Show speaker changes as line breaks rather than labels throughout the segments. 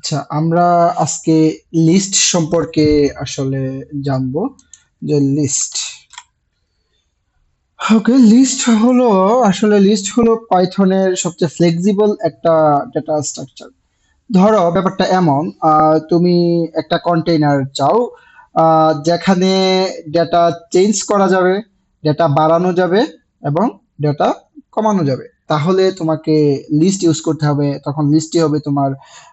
আচ্ছা, আমরা আজকে লিস্ট সম্পর্কে আসলে জানবো যে লিস্ট। ওকে, লিস্ট হলো পাইথনের সবচেয়ে ফ্লেক্সিবল একটা ডেটা স্ট্রাকচার। ধরো ব্যাপারটা এমন, তুমি একটা কন্টেইনার চাও, যেখানে ডেটা চেঞ্জ করা যাবে, ডেটা বাড়ানো যাবে এবং ডেটা কমানো যাবে। তাহলে তোমাকে লিস্ট ইউজ করতে হবে, তখন লিস্টই হবে তোমার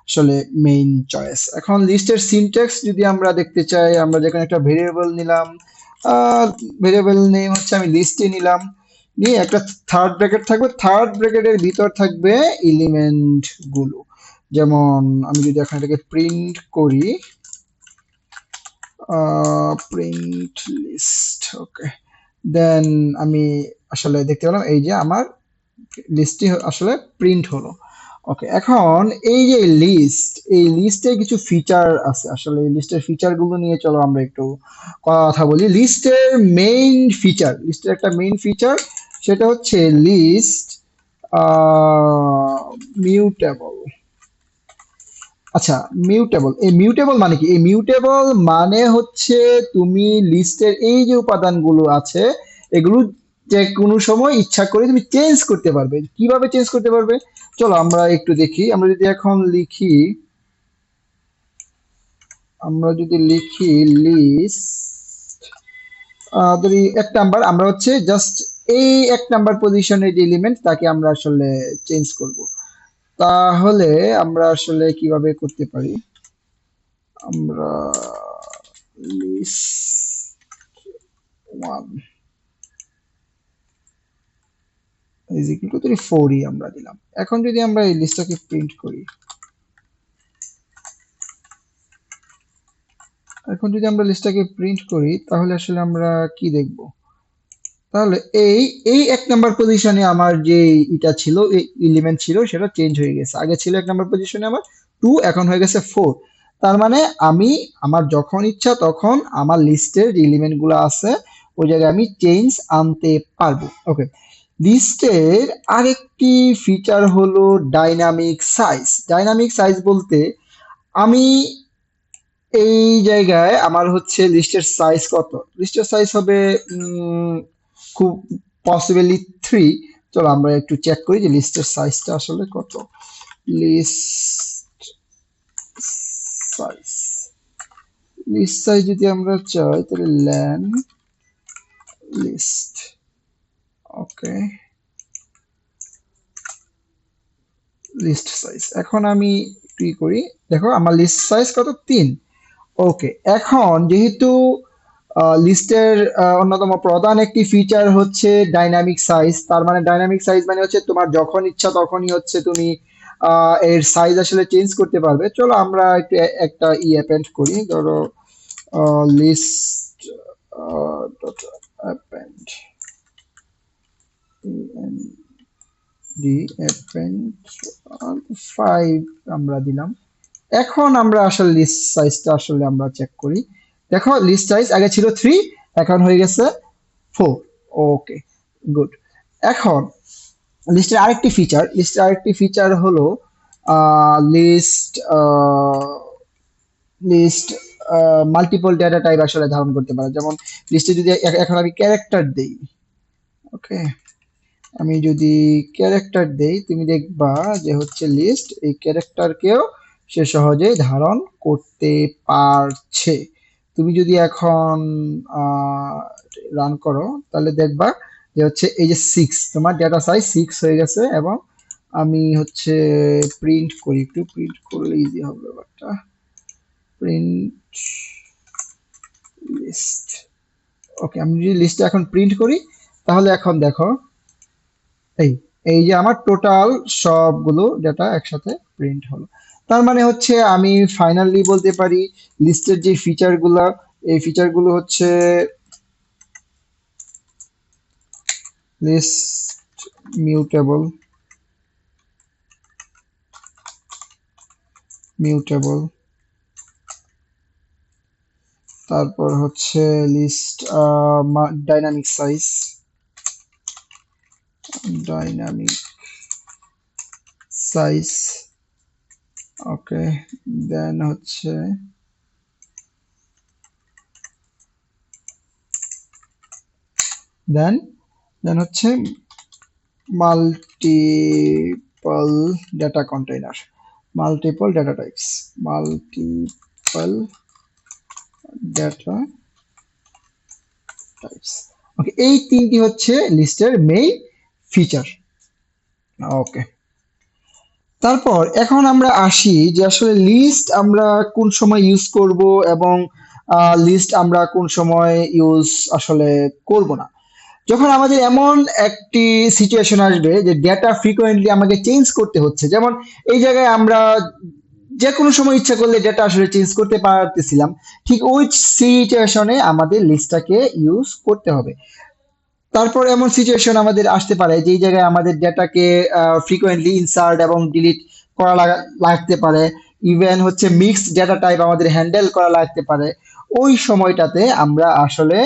আসলে মেইন চয়েস। এখন লিস্টের সিনট্যাক্স যদি আমরা দেখতে চাই, আমরা যেখানে একটা ভেরিয়েবল নিলাম, ভেরিয়েবল নেম হচ্ছে আমি লিস্টে নিলাম, নিয়ে একটা থার্ড ব্র্যাকেট থাকবে, থার্ড ব্র্যাকেটের ভিতর থাকবে এলিমেন্ট গুলো। যেমন আমি যদি এখন এটাকে প্রিন্ট করি, প্রিন্ট লিস্ট, ওকে, দেন আমি আসলে দেখতে পেলাম এই যে আমার লিস্টটি আসলে প্রিন্ট হলো। ওকে, এখন এই যে লিস্ট, এই লিস্টে কিছু ফিচার আছে। আসলে এই লিস্টের ফিচার গুলো নিয়ে চলো আমরা একটু কথা বলি। লিস্টের একটা মেইন ফিচার, সেটা হচ্ছে লিস্ট মিউটেবল। আচ্ছা, মিউটেবল, এই মিউটেবল মানে কি? এই মিউটেবল মানে হচ্ছে তুমি লিস্টের এই যে উপাদানগুলো আছে, এগুলো যে কোনো সময় ইচ্ছা করে তুমি চেঞ্জ করতে পারবে। কিভাবে চেঞ্জ করতে পারবে? চলো আমরা একটু দেখি। আমরা যদি লিখি লিস্ট, ধরি 1 নাম্বার, আমরা হচ্ছে জাস্ট এই 1 নাম্বার পজিশনের যে এলিমেন্ট তাকে আমরা আসলে চেঞ্জ করব। তাহলে আমরা আসলে কিভাবে করতে পারি? আমরা list one is equal to 4ই আমরা দিলাম। এখন যদি আমরা এই লিস্টটাকে প্রিন্ট করি, তাহলে আসলে আমরা কি দেখব? তাহলে এই এই 1 নাম্বার পজিশনে আমার যে এটা ছিল, এই এলিমেন্ট ছিল, সেটা চেঞ্জ হয়ে গেছে। আগে ছিল 1 নাম্বার পজিশনে আমার 2, এখন হয়ে গেছে 4। তার মানে আমি আমার যখন ইচ্ছা তখন আমার লিস্টের যে এলিমেন্ট গুলো আছে ওই জায়গায় আমি চেঞ্জ আনতে পারবো। ওকে, লিস্টের আরেকটি ফিচার হলো ডাইনামিক সাইজ। ডাইনামিক সাইজ বলতে আমি এই জায়গায় আমার হচ্ছে লিস্টের সাইজ কত, লিস্টের সাইজ হবে খুব পসিবলি 3। চলো আমরা একটু চেক করি যে লিস্টের সাইজটা আসলে কত। লিস্ট সাইজ, যদি আমরা চাই তাহলে ল্যান লিস্ট, ওকে, লিস্ট সাইজ। এখন আমি কি করি, দেখো আমার লিস্ট সাইজ কত, 3। ওকে, এখন যেহেতু লিস্টের অন্যতম প্রধান একটি ফিচার হচ্ছে ডাইনামিক সাইজ, তার মানে ডাইনামিক সাইজ মানে হচ্ছে তোমার যখন ইচ্ছা তখনই হচ্ছে তুমি এর সাইজ আসলে চেঞ্জ করতে পারবে। চলো আমরা একটু একটা অ্যাপেন্ড করি। ধরো list dot append, D append 5 আমরা দিলাম। এখন আমরা আসলে লিস্ট সাইজটা আসলে আমরা চেক করি। দেখো লিস্ট সাইজ আগে ছিল 3, এখন হয়ে গেছে 4। Okay, good. এখন লিস্টের আরেকটি ফিচার হলো list list multiple data type আসলে ধারণ করতে পারে। যেমন লিস্টে যদি এখন আমি ক্যারেক্টার দেই, ওকে, আমি যদি ক্যারেক্টার দেই তুমি দেখবা যে হচ্ছে লিস্ট এই ক্যারেক্টারকেও সে সহজেই ধারণ করতে পারছে। তুমি যদি এখন রান করো তাহলে দেখবা যে হচ্ছে এই যে 6, তোমার ডেটা সাইজ 6 হয়ে গেছে। এবং আমি হচ্ছে প্রিন্ট করি, একটু প্রিন্ট করলে ইজি হবে ব্যাপারটা। প্রিন্ট লিস্ট, ওকে, আমি যদি লিস্টটা এখন প্রিন্ট করি তাহলে এখন দেখো এই এই যে আমার টোটাল সবগুলো ডেটা একসাথে প্রিন্ট হলো। তার মানে হচ্ছে আমি ফাইনালি বলতে পারি লিস্টের যে ফিচারগুলো, এই ফিচারগুলো হচ্ছে লিস্ট মিউটেবল, মিউটেবল তারপর হচ্ছে list dynamic size, dynamic size okay, then হচ্ছে দেন দেন হচ্ছে multiple data container, multiple data types, multiple data types. Okay, এই তিনটি হচ্ছে লিস্টের মেইন ফিচার। ওকে, তারপর এখন আমরা আসি যে আসলে লিস্ট আমরা কোন সময় ইউজ করব এবং লিস্ট আমরা কোন সময় ইউজ আসলে করব না। যখন আমাদের এমন একটি সিচুয়েশন আসবে যে ডেটা ফ্রিকোয়েন্টলি আমাকে চেঞ্জ করতে হচ্ছে, যেমন এই জায়গায় আমরা যে কোনো সময় ইচ্ছা করলে ডেটা আসলে চেঞ্জ করতে পারতেছিলাম, ঠিক ওই সিচুয়েশনে আমাদের লিস্টটাকে ইউজ করতে হবে। তারপর এমন সিচুয়েশন আমাদের আসতে পারে যেই জায়গায় আমাদের ডেটাকে ফ্রিকোয়েন্টলি ইনসার্ট এবং ডিলিট করা লাগতে পারে, ইভেন হচ্ছে মিক্সড ডেটা টাইপ আমাদের হ্যান্ডেল করা লাগতে পারে। ওই সময়টাতে আমরা আসলে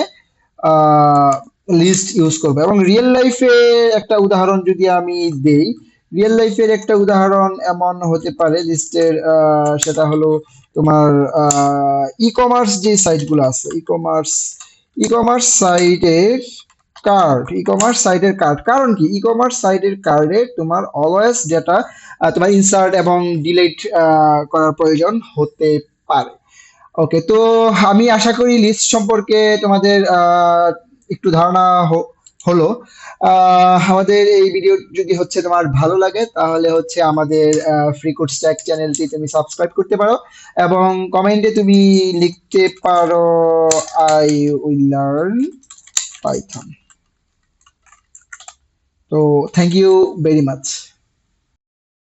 লিস্ট ইউজ করব। এবং রিয়েল লাইফে একটা উদাহরণ যদি আমি দেই, রিয়েল লাইফের একটা উদাহরণ এমন হতে পারে লিস্টের, সেটা হলো তোমার ই কমার্স যে সাইটগুলো আছে, ই কমার্স সাইটের ই কমার্স সাইটের কার্ড। কারণ কি, ই কমার্স সাইটের কার্ডে তোমার অলওয়েজ ডেটা তোমার ইনসার্ট এবং ডিলিট করার প্রয়োজন হতে পারে। ওকে, তো আমি আশা করি লিস্ট সম্পর্কে তোমাদের একটু ধারণা হলো। আমাদের এই ভিডিও যদি হচ্ছে তোমার ভালো লাগে তাহলে হচ্ছে আমাদের ফ্রি কোড স্ট্যাক চ্যানেলটি তুমি সাবস্ক্রাইব করতে পারো এবং কমেন্টে তুমি লিখতে পারো আই উইল লার্ন পাইথন। তো থ্যাংক ইউ ভেরি মাচ।